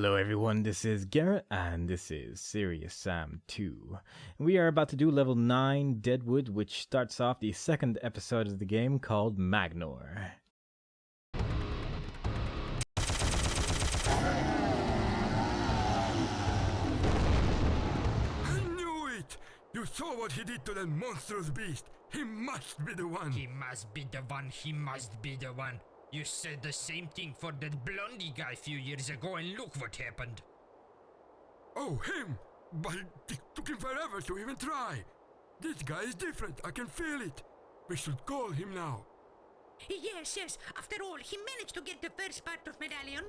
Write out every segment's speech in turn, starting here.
Hello everyone, this is Garrett and this is Serious Sam 2. We are about to do level 9 Deadwood, which starts off the second episode of the game called Magnor. I knew it! You saw what he did to that monstrous beast. He must be the one. He must be the one, he must be the one. You said the same thing for that blondie guy a few years ago and look what happened. Oh, him! But it took him forever to even try. This guy is different, I can feel it. We should call him now. Yes. After all, he managed to get the first part of medallion.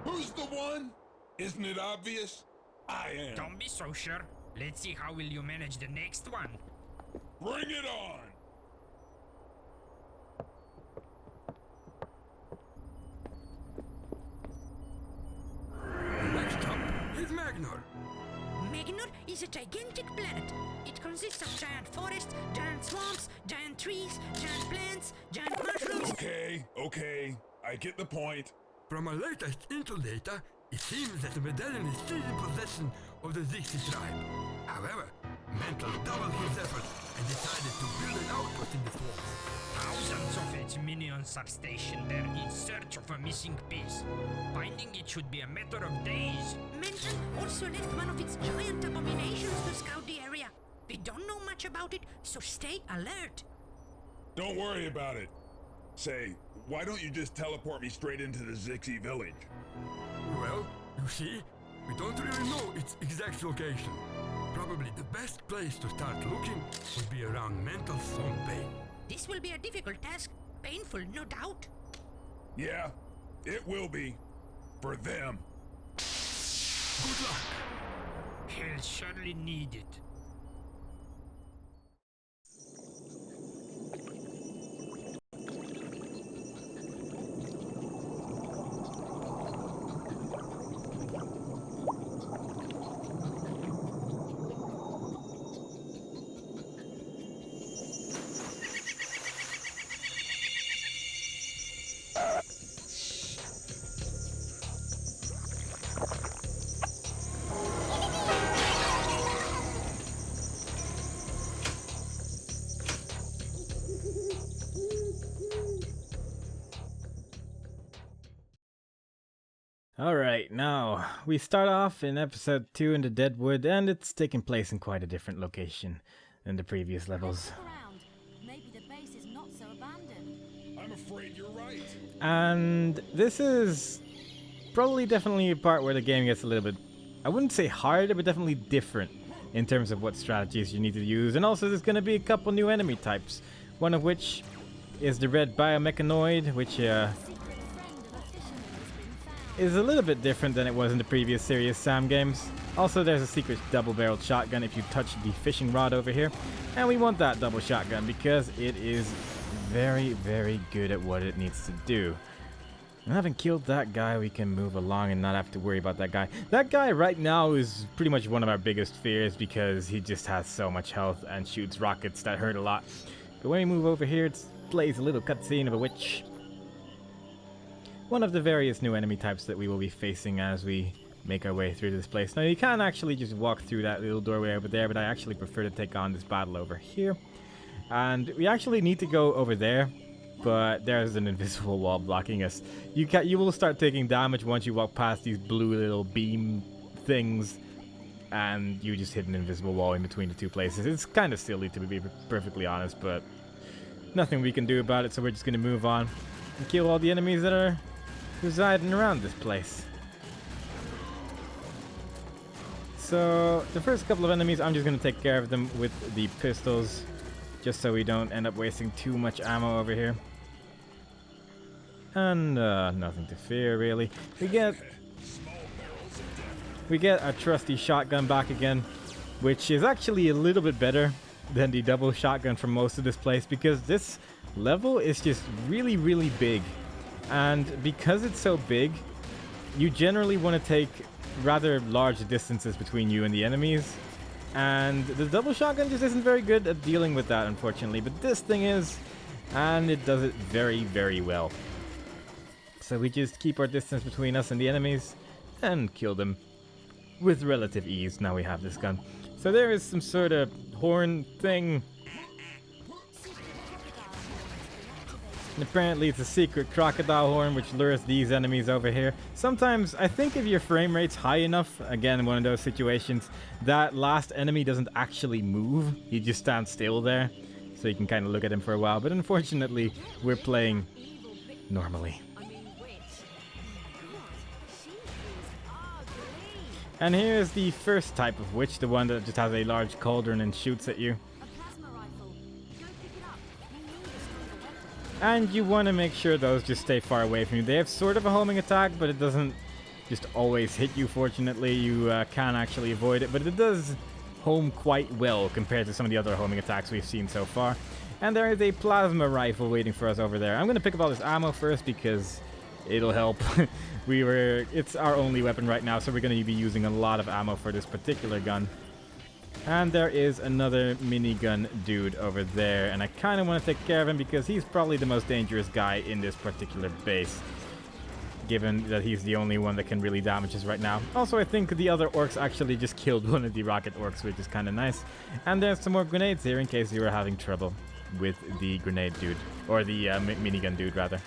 Who's the one? Isn't it obvious? I am. Don't be so sure. Let's see how will you manage the next one. Bring it on! Next up is Magnor. Magnor is a gigantic planet. It consists of giant forests, giant swamps, giant trees, giant plants, giant mushrooms. Okay. I get the point. From our latest intel data, it seems that the medallion is still in possession of the Zixi tribe. However, Mental doubled his efforts and decided to build an outpost in the swamp. Thousands of its minions are stationed there in search of a missing piece. Finding it should be a matter of days. Mental also left one of its giant abominations to scout the area. We don't know much about it, so stay alert. Don't worry about it. Say, why don't you just teleport me straight into the Zixi village? Well, you see, we don't really know its exact location. Probably the best place to start looking would be around Mental Swamp Bay. This will be a difficult task. Painful, no doubt. Yeah, it will be. For them. Good luck. He'll surely need it. Alright, now we start off in episode 2 in the Deadwood, and it's taking place in quite a different location than the previous levels. Maybe the base is not so abandoned. I'm afraid you're right. And this is probably definitely a part where the game gets a little bit, I wouldn't say harder, but definitely different in terms of what strategies you need to use. And also there's going to be a couple new enemy types, one of which is the red biomechanoid, which is a little bit different than it was in the previous Serious Sam games. Also, there's a secret double-barreled shotgun if you touch the fishing rod over here. And we want that double shotgun because it is very, very good at what it needs to do. And having killed that guy, we can move along and not have to worry about that guy. That guy right now is pretty much one of our biggest fears because he just has so much health and shoots rockets that hurt a lot. But when we move over here, it plays a little cutscene of a witch. One of the various new enemy types that we will be facing as we make our way through this place. Now, you can actually just walk through that little doorway over there, but I actually prefer to take on this battle over here. And we actually need to go over there, but there's an invisible wall blocking us. You will start taking damage once you walk past these blue little beam things, and you just hit an invisible wall in between the two places. It's kind of silly, to be perfectly honest, but nothing we can do about it, so we're just going to move on and kill all the enemies that are residing around this place. So the first couple of enemies, I'm just going to take care of them with the pistols, just so we don't end up wasting too much ammo over here. And nothing to fear, really. We get our trusty shotgun back again, which is actually a little bit better than the double shotgun from most of this place, because this level is just really, really big. And because it's so big, you generally want to take rather large distances between you and the enemies. And the double shotgun just isn't very good at dealing with that, unfortunately. But this thing is, and it does it very, very well. So we just keep our distance between us and the enemies and kill them with relative ease. Now we have this gun. So there is some sort of horn thing. And apparently it's a secret crocodile horn which lures these enemies over here. Sometimes, I think if your frame rate's high enough, again, in one of those situations, that last enemy doesn't actually move. He just stands still there. So you can kind of look at him for a while. But unfortunately, we're playing normally. And here's the first type of witch, the one that just has a large cauldron and shoots at you. And you want to make sure those just stay far away from you. They have sort of a homing attack, but it doesn't just always hit you, fortunately. You can actually avoid it, but it does home quite well compared to some of the other homing attacks we've seen so far. And there is a plasma rifle waiting for us over there. I'm going to pick up all this ammo first because it'll help. It's our only weapon right now, so we're going to be using a lot of ammo for this particular gun. And there is another minigun dude over there, and I kind of want to take care of him because he's probably the most dangerous guy in this particular base, given that he's the only one that can really damage us right now. Also, I think the other orcs actually just killed one of the rocket orcs, which is kind of nice. And there's some more grenades here in case you were having trouble with the grenade dude, or the minigun dude, rather.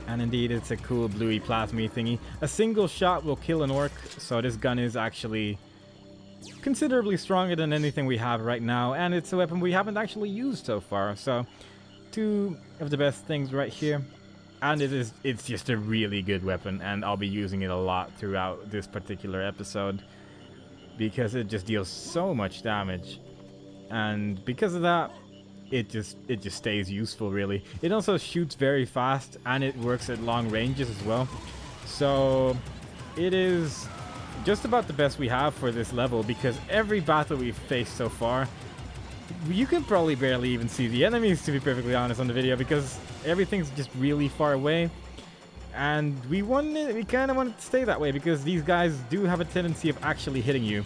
And indeed, it's a cool bluey plasmy thingy. A single shot will kill an orc, so this gun is actually considerably stronger than anything we have right now, and it's a weapon we haven't actually used so far. So, two of the best things right here. And it's just a really good weapon, and I'll be using it a lot throughout this particular episode because it just deals so much damage. And because of that, it just stays useful, really. It also shoots very fast, and it works at long ranges as well. So it is just about the best we have for this level, because every battle we've faced so far, you can probably barely even see the enemies, to be perfectly honest, on the video, because everything's just really far away. And we kind of want it to stay that way, because these guys do have a tendency of actually hitting you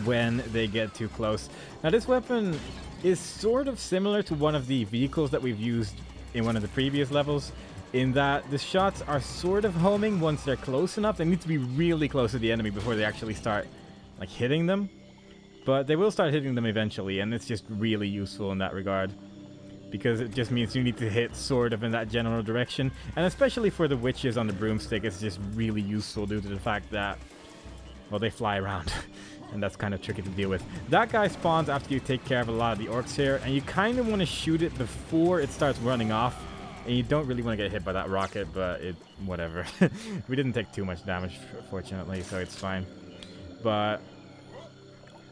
when they get too close. Now, this weapon is sort of similar to one of the vehicles that we've used in one of the previous levels, in that the shots are sort of homing once they're close enough. They need to be really close to the enemy before they actually start like hitting them, but they will start hitting them eventually, and it's just really useful in that regard, because it just means you need to hit sort of in that general direction. And especially for the witches on the broomstick, it's just really useful due to the fact that, well, they fly around. And that's kind of tricky to deal with. That guy spawns after you take care of a lot of the orcs here, and you kind of want to shoot it before it starts running off. And you don't really want to get hit by that rocket, but whatever. We didn't take too much damage, fortunately, so it's fine. But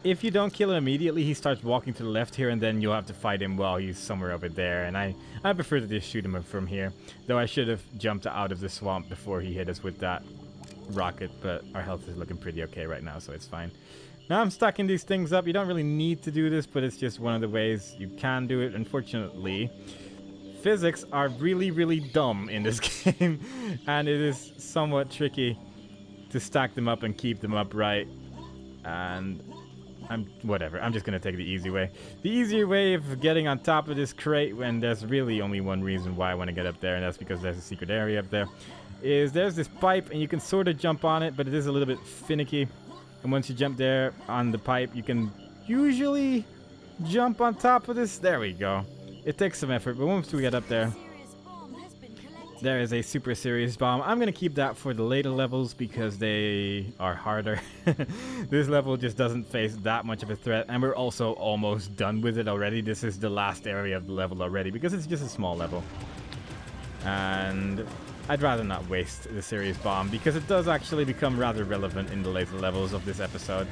if you don't kill him immediately, he starts walking to the left here, and then you'll have to fight him while he's somewhere over there. And I prefer to just shoot him from here, though I should have jumped out of the swamp before he hit us with that rocket, but our health is looking pretty okay right now, so it's fine. Now I'm stacking these things up. You don't really need to do this, but it's just one of the ways you can do it. Unfortunately, physics are really, really dumb in this game, and it is somewhat tricky to stack them up and keep them upright. And whatever, I'm just gonna take the easy way. The easier way of getting on top of this crate, when there's really only one reason why I want to get up there, and that's because there's a secret area up there, is there's this pipe, and you can sort of jump on it, but it is a little bit finicky. And once you jump there on the pipe, you can usually jump on top of this. There we go. It takes some effort, but once we get up there, there is a super serious bomb. I'm going to keep that for the later levels because they are harder. This level just doesn't face that much of a threat, and we're also almost done with it already. This is the last area of the level already because it's just a small level. And I'd rather not waste the serious bomb because it does actually become rather relevant in the later levels of this episode.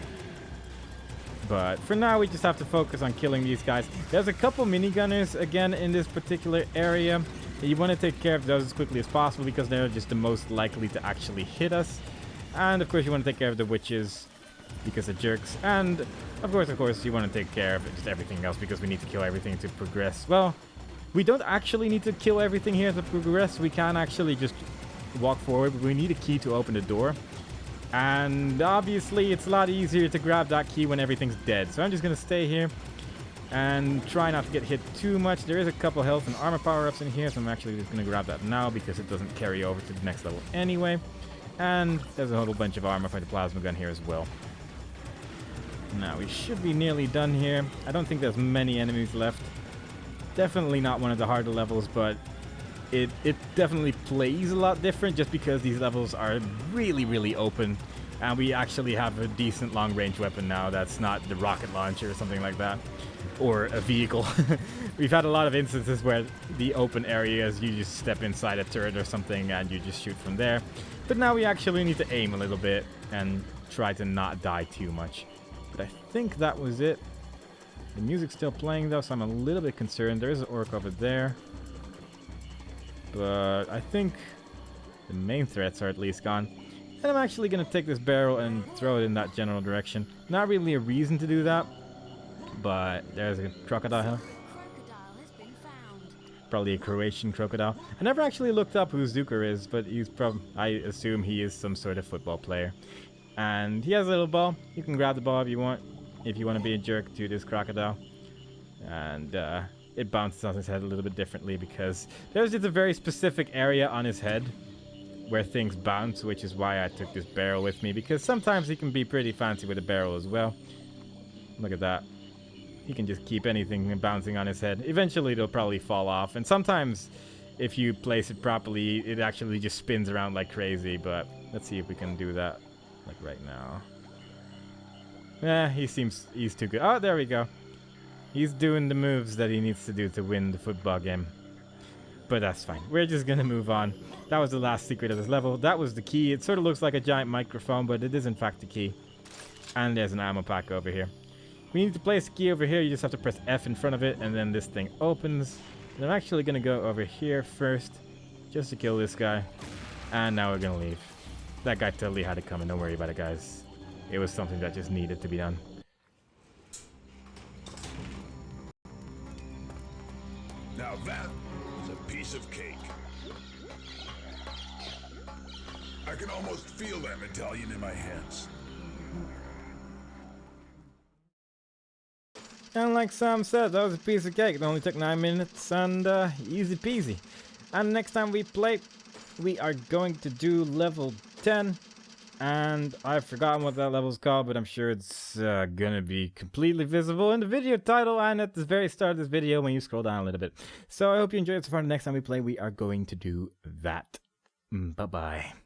But for now, we just have to focus on killing these guys. There's a couple minigunners again in this particular area. You want to take care of those as quickly as possible because they're just the most likely to actually hit us. And of course, you want to take care of the witches because they're jerks. And of course, you want to take care of just everything else because we need to kill everything to progress. Well, We don't actually need to kill everything here to progress. We can actually just walk forward, but we need a key to open the door. And obviously, it's a lot easier to grab that key when everything's dead. So I'm just going to stay here and try not to get hit too much. There is a couple health and armor power-ups in here, so I'm actually just going to grab that now because it doesn't carry over to the next level anyway. And there's a whole bunch of armor for the plasma gun here as well. Now, we should be nearly done here. I don't think there's many enemies left. Definitely not one of the harder levels, but it definitely plays a lot different just because these levels are really, really open. And we actually have a decent long-range weapon now that's not the rocket launcher or something like that. Or a vehicle. We've had a lot of instances where the open areas, you just step inside a turret or something and you just shoot from there. But now we actually need to aim a little bit and try to not die too much. But I think that was it. The music's still playing though, so I'm a little bit concerned. There is an orc over there. But I think the main threats are at least gone. And I'm actually going to take this barrel and throw it in that general direction. Not really a reason to do that. But there's a crocodile here. Crocodile has been found. Probably a Croatian crocodile. I never actually looked up who Zucker is, but he's I assume he is some sort of football player. And he has a little ball. You can grab the ball if you want to be a jerk to this crocodile. And it bounces on his head a little bit differently because there's just a very specific area on his head where things bounce, which is why I took this barrel with me, because sometimes he can be pretty fancy with a barrel as well. Look at that. He can just keep anything bouncing on his head. Eventually it'll probably fall off, and sometimes if you place it properly it actually just spins around like crazy, but let's see if we can do that like right now. He's too good. Oh, there we go. He's doing the moves that he needs to do to win the football game. But that's fine. We're just gonna move on. That was the last secret of this level. That was the key. It sort of looks like a giant microphone, but it is in fact the key. And there's an ammo pack over here. We need to place the key over here. You just have to press F in front of it, and then this thing opens. And I'm actually gonna go over here first, just to kill this guy. And now we're gonna leave. That guy totally had it coming. Don't worry about it, guys. It was something that just needed to be done. Now that is a piece of cake. I can almost feel that medallion in my hands. And like Sam said, that was a piece of cake. It only took 9 minutes and easy peasy. And next time we play, we are going to do level 10. And I've forgotten what that level's called, but I'm sure it's gonna be completely visible in the video title and at the very start of this video when you scroll down a little bit. So I hope you enjoyed it so far. Next time we play, we are going to do that. Bye-bye.